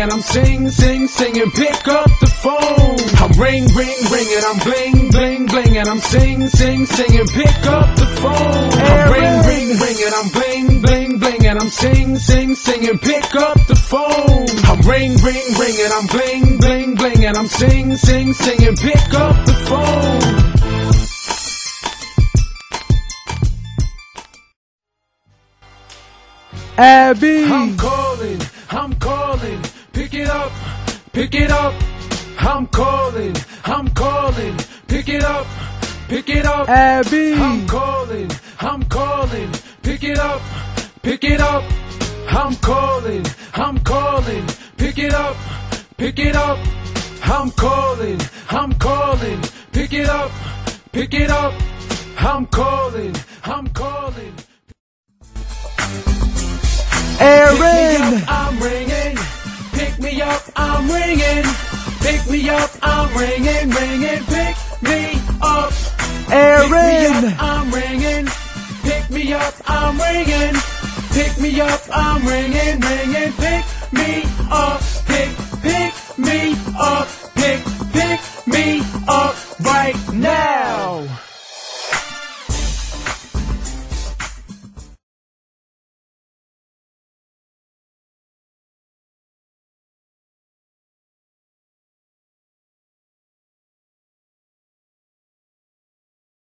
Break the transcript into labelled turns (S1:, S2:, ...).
S1: and I'm singing, pick up the phone. I'm ring, and I'm bling, and I'm singing, pick up the phone. I'm ring, and I'm bling, and I'm singing, pick up the phone. I'm ring, and I'm bling, and I'm singing, pick up the phone.
S2: Abby,
S1: I'm calling, pick it up, I'm calling, pick it up,
S2: Abby,
S1: I'm calling, pick it up, I'm calling, pick it up, I'm calling, pick it up, I'm calling.
S2: Aaron,
S1: I'm ringing, pick me up, I'm ringing, pick me up, I'm ringing, pick me up.
S2: Aaron,
S1: I'm ringing, pick me up, I'm ringing, pick me up, I'm ringing, pick me up.